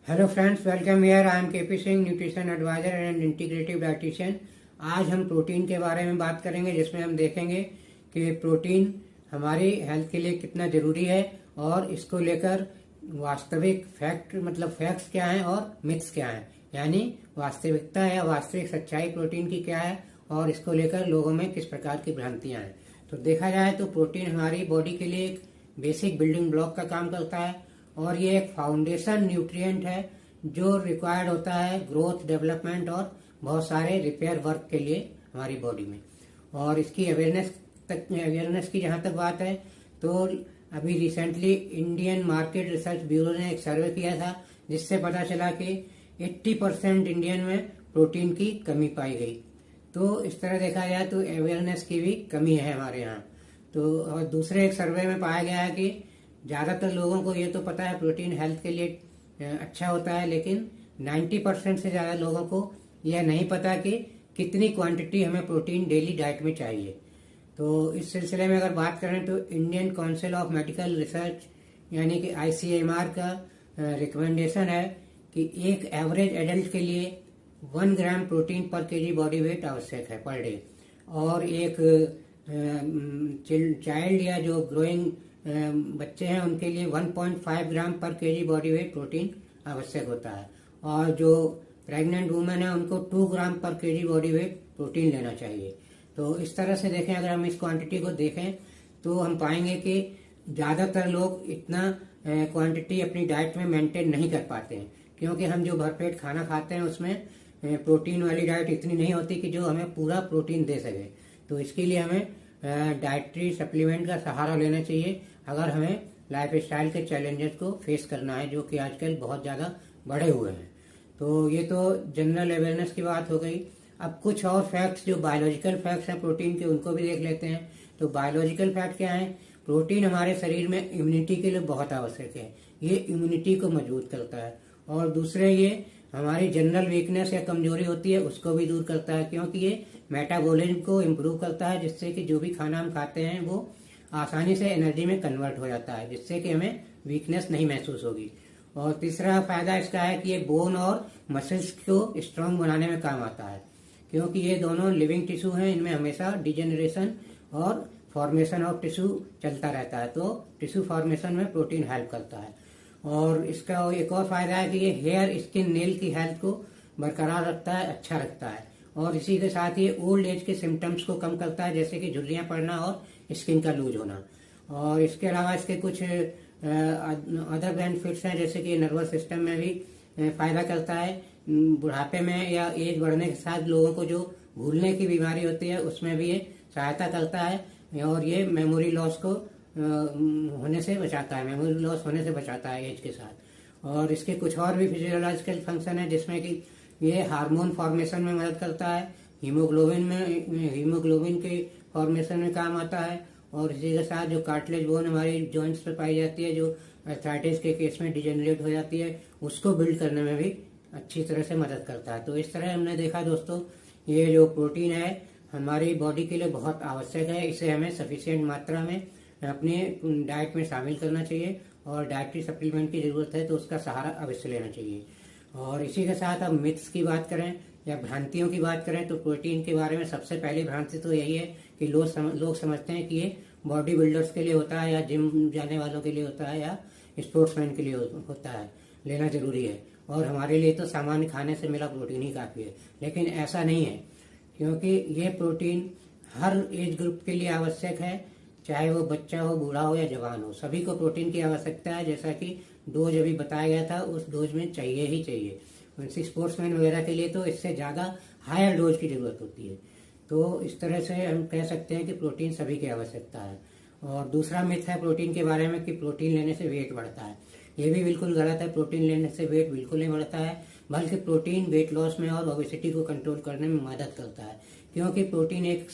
Hello friends, welcome here. I am KP Singh, nutrition adviser and integrative dietitian. आज हम protein के बारे में बात करेंगे, जिसमें हम देखेंगे कि प्रोटीन हमारी हेल्थ के लिए कितना ज़रूरी है और इसको लेकर वास्तविक फैक्ट्स क्या हैं और मिथ्स क्या हैं, यानी वास्तविकता या वास्तविक सच्चाई प्रोटीन की क्या है और इसको लेकर लोगों में किस प्रकार की भ्रांतियां हैं। तो देखा जाए तो प्रोटीन हमारी बॉडी के लिए एक बेसिक बिल्डिंग ब्लॉक का काम करता है और ये एक फाउंडेशन न्यूट्रिएंट है जो रिक्वायर्ड होता है ग्रोथ, डेवलपमेंट और बहुत सारे रिपेयर वर्क के लिए हमारी बॉडी में। और इसकी अवेयरनेस की जहाँ तक बात है तो अभी recently Indian market research bureau ने एक सर्वे किया था, जिससे पता चला कि 80% इंडियन में प्रोटीन की कमी पाई गई। तो इस तरह देखा जाए तो अवेयरनेस की भी कमी है हमारे यहाँ। तो और दूसरे एक सर्वे में पाया गया है कि ज़्यादातर लोगों को ये तो पता है प्रोटीन हेल्थ के लिए अच्छा होता है, लेकिन 90% से ज़्यादा लोगों को यह नहीं पता कि कितनी क्वांटिटी हमें प्रोटीन डेली डाइट में चाहिए। तो इस सिलसिले में अगर बात करें तो Indian council of medical research यानी कि ICMR का रिकमेंडेशन है कि एक एवरेज एडल्ट के लिए 1 ग्राम प्रोटीन पर केजी बॉडी वेट आवश्यक है पर डे, और एक चाइल्ड या जो ग्रोइंग बच्चे हैं उनके लिए 1.5 ग्राम पर केजी बॉडी वेट प्रोटीन आवश्यक होता है, और जो प्रेग्नेंट वुमेन है उनको 2 ग्राम पर केजी बॉडी वेट प्रोटीन लेना चाहिए। तो इस तरह से देखें, अगर हम इस क्वांटिटी को देखें तो हम पाएंगे कि ज़्यादातर लोग इतना क्वांटिटी अपनी डाइट में मेंटेन नहीं कर पाते हैं, क्योंकि हम जो भरपेट खाना खाते हैं उसमें प्रोटीन वाली डाइट इतनी नहीं होती कि जो हमें पूरा प्रोटीन दे सके। तो इसके लिए हमें डाइटरी सप्लीमेंट का सहारा लेना चाहिए अगर हमें लाइफ स्टाइल के चैलेंजेस को फेस करना है, जो कि आजकल बहुत ज़्यादा बढ़े हुए हैं। तो ये तो जनरल अवेयरनेस की बात हो गई। अब कुछ और फैक्ट्स जो बायोलॉजिकल फैक्ट्स हैं प्रोटीन के, उनको भी देख लेते हैं। तो बायोलॉजिकल फैक्ट क्या है? प्रोटीन हमारे शरीर में इम्यूनिटी के लिए बहुत आवश्यक है। ये इम्यूनिटी को मजबूत करता है, और दूसरे ये हमारी जनरल वीकनेस या कमजोरी होती है उसको भी दूर करता है, क्योंकि ये मेटाबॉलिज्म को इम्प्रूव करता है, जिससे कि जो भी खाना हम खाते हैं वो आसानी से एनर्जी में कन्वर्ट हो जाता है, जिससे कि हमें वीकनेस नहीं महसूस होगी। और तीसरा फायदा इसका है कि ये बोन और मसल्स को स्ट्रांग बनाने में काम आता है, क्योंकि ये दोनों लिविंग टिश्यू हैं, इनमें हमेशा डिजेनरेशन और फॉर्मेशन ऑफ टिश्यू चलता रहता है। तो टिश्यू फॉर्मेशन में प्रोटीन हेल्प करता है। और इसका एक और फायदा है कि ये हेयर, स्किन, नेल की हेल्थ को बरकरार रखता है, अच्छा रखता है। और इसी के साथ ये ओल्ड एज के सिम्टम्स को कम करता है, जैसे कि झुर्रियाँ पड़ना और स्किन का लूज होना। और इसके अलावा इसके कुछ अदर बेनिफिट्स हैं, जैसे कि नर्वस सिस्टम में भी फायदा करता है। बुढ़ापे में या एज बढ़ने के साथ लोगों को जो भूलने की बीमारी होती है उसमें भी ये सहायता करता है, और ये मेमोरी लॉस को होने से बचाता है, मेमोरी लॉस होने से बचाता है एज के साथ। और इसके कुछ और भी फिजियोलॉजिकल फंक्शन है, जिसमें कि ये हार्मोन फॉर्मेशन में मदद करता है, हीमोग्लोबिन के फॉर्मेशन में काम आता है, और इसी के साथ जो कार्टिलेज बोन हमारी जॉइंट्स पे पाई जाती है, जो आर्थराइटिस के केस में डिजेनरेट हो जाती है, उसको बिल्ड करने में भी अच्छी तरह से मदद करता है। तो इस तरह हमने देखा दोस्तों, ये जो प्रोटीन है हमारी बॉडी के लिए बहुत आवश्यक है। इसे हमें सफिशिएंट मात्रा में अपने डाइट में शामिल करना चाहिए, और डाइटरी सप्लीमेंट की जरूरत है तो उसका सहारा अवश्य लेना चाहिए। और इसी के साथ अब मिथ्स की बात करें या भ्रांतियों की बात करें तो प्रोटीन के बारे में सबसे पहली भ्रांति तो यही है कि लोग समझते हैं कि ये बॉडी बिल्डर्स के लिए होता है, या जिम जाने वालों के लिए होता है, या स्पोर्ट्समैन के लिए होता है, लेना जरूरी है, और हमारे लिए तो सामान्य खाने से मिला प्रोटीन ही काफ़ी है। लेकिन ऐसा नहीं है, क्योंकि ये प्रोटीन हर एज ग्रुप के लिए आवश्यक है, चाहे वो बच्चा हो, बूढ़ा हो या जवान हो, सभी को प्रोटीन की आवश्यकता है। जैसा कि डोज अभी बताया गया था, उस डोज में चाहिए ही चाहिए। वैसे स्पोर्ट्समैन वगैरह के लिए तो इससे ज़्यादा हायर डोज की जरूरत होती है। तो इस तरह से हम कह सकते हैं कि प्रोटीन सभी की आवश्यकता है। और दूसरा मिथ है प्रोटीन के बारे में कि प्रोटीन लेने से वेट बढ़ता है। ये भी बिल्कुल गलत है। प्रोटीन लेने से वेट बिल्कुल नहीं बढ़ता है, बल्कि प्रोटीन वेट लॉस में और ओबेसिटी को कंट्रोल करने में मदद करता है, क्योंकि प्रोटीन एक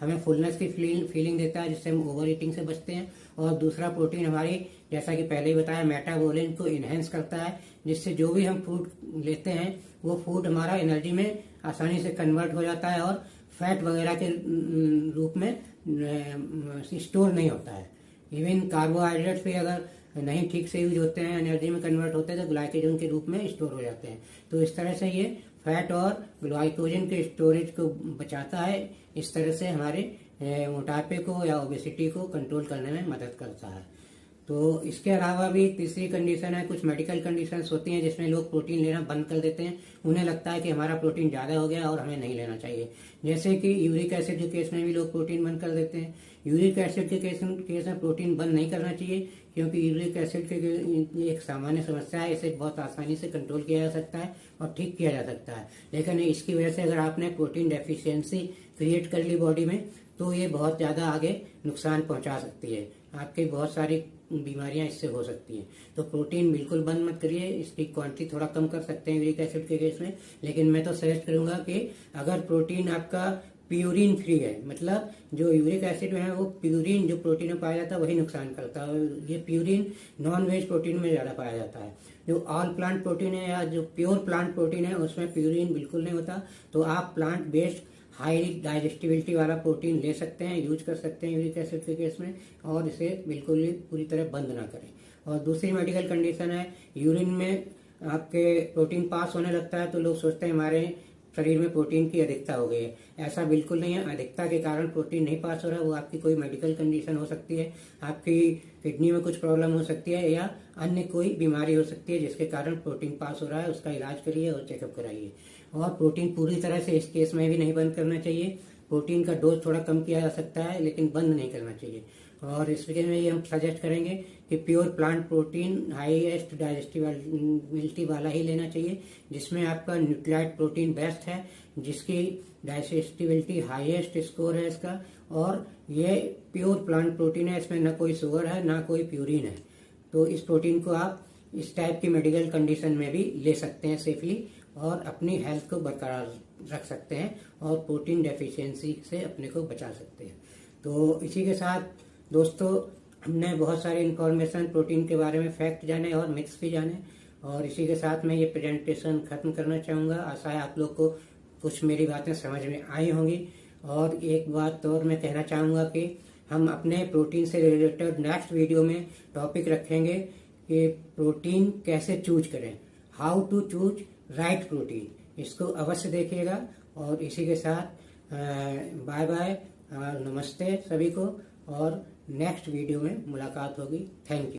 हमें फुलनेस की फीलिंग देता है, जिससे हम ओवर ईटिंग से बचते हैं। और दूसरा, प्रोटीन हमारी, जैसा कि पहले ही बताया, मेटाबॉलिज्म को इनहेंस करता है, जिससे जो भी हम फूड लेते हैं वो फूड हमारा एनर्जी में आसानी से कन्वर्ट हो जाता है, और फैट वगैरह के रूप में स्टोर नहीं होता है। इवन कार्बोहाइड्रेट्स भी अगर नहीं ठीक से यूज होते हैं, एनर्जी में कन्वर्ट होते हैं तो ग्लाइकोजन के रूप में स्टोर हो जाते हैं। तो इस तरह से ये फैट और ग्लाइकोजन के स्टोरेज को बचाता है। इस तरह से हमारे मोटापे को या ओबेसिटी को कंट्रोल करने में मदद करता है। तो इसके अलावा भी तीसरी कंडीशन है, कुछ मेडिकल कंडीशंस होती हैं जिसमें लोग प्रोटीन लेना बंद कर देते हैं। उन्हें लगता है कि हमारा प्रोटीन ज़्यादा हो गया और हमें नहीं लेना चाहिए। जैसे कि यूरिक एसिड के केस में भी लोग प्रोटीन बंद कर देते हैं। यूरिक एसिड के केस में प्रोटीन बंद नहीं करना चाहिए, क्योंकि यूरिक एसिड के एक सामान्य समस्या है। इसे बहुत आसानी से कंट्रोल किया जा सकता है और ठीक किया जा सकता है। लेकिन इसकी वजह से अगर आपने प्रोटीन डेफिशिएंसी क्रिएट कर ली बॉडी में, तो ये बहुत ज़्यादा आगे नुकसान पहुंचा सकती है। आपकी बहुत सारी बीमारियां इससे हो सकती हैं। तो प्रोटीन बिल्कुल बंद मत करिए, इसकी क्वांटिटी थोड़ा कम कर सकते हैं यूरिक एसिड के केस में। लेकिन मैं तो सजेस्ट करूंगा कि अगर प्रोटीन आपका प्यूरिन फ्री है, मतलब जो यूरिक एसिड में है वो प्यूरिन जो प्रोटीन में पाया जाता है वही नुकसान करता है। ये प्यूरिन नॉन वेज प्रोटीन में ज़्यादा पाया जाता है। जो ऑल प्लांट प्रोटीन है या जो प्योर प्लांट प्रोटीन है उसमें प्यूरिन बिल्कुल नहीं होता। तो आप प्लांट बेस्ड हाई डाइजेस्टिबिलिटी वाला प्रोटीन ले सकते हैं, यूज कर सकते हैं यूरिक एसिड के केस में, और इसे बिल्कुल ही पूरी तरह बंद ना करें। और दूसरी मेडिकल कंडीशन है, यूरिन में आपके प्रोटीन पास होने लगता है तो लोग सोचते हैं हमारे शरीर में प्रोटीन की अधिकता हो गई है। ऐसा बिल्कुल नहीं है। अधिकता के कारण प्रोटीन नहीं पास हो रहा है, वो आपकी कोई मेडिकल कंडीशन हो सकती है, आपकी किडनी में कुछ प्रॉब्लम हो सकती है या अन्य कोई बीमारी हो सकती है जिसके कारण प्रोटीन पास हो रहा है। उसका इलाज करिए और चेकअप कराइए। और प्रोटीन पूरी तरह से इस केस में भी नहीं बंद करना चाहिए। प्रोटीन का डोज थोड़ा कम किया जा सकता है, लेकिन बंद नहीं करना चाहिए। और इस वजह में ये हम सजेस्ट करेंगे कि pure plant protein highest digestibility वाला ही लेना चाहिए, जिसमें आपका न्यूक्लियाइड प्रोटीन बेस्ट है, जिसकी डाइजेस्टिबिलिटी हाईएस्ट स्कोर है इसका। और ये प्योर प्लांट प्रोटीन है, इसमें ना कोई शुगर है ना कोई प्यूरिन है। तो इस प्रोटीन को आप इस टाइप की मेडिकल कंडीशन में भी ले सकते हैं सेफली, और अपनी हेल्थ को बरकरार रख सकते हैं और प्रोटीन डेफिशिएंसी से अपने को बचा सकते हैं। तो इसी के साथ दोस्तों, हमने बहुत सारी इन्फॉर्मेशन प्रोटीन के बारे में फैक्ट जाने और मिथ्स भी जाने, और इसी के साथ मैं ये प्रेजेंटेशन खत्म करना चाहूँगा। आशा है आप लोग को कुछ मेरी बातें समझ में आई होंगी। और एक बात और मैं कहना चाहूँगा कि हम अपने प्रोटीन से रिलेटेड नेक्स्ट वीडियो में टॉपिक रखेंगे कि प्रोटीन कैसे चूज करें, how to choose right protein. इसको अवश्य देखिएगा। और इसी के साथ बाय बाय, नमस्ते सभी को, और नेक्स्ट वीडियो में मुलाकात होगी। Thank you.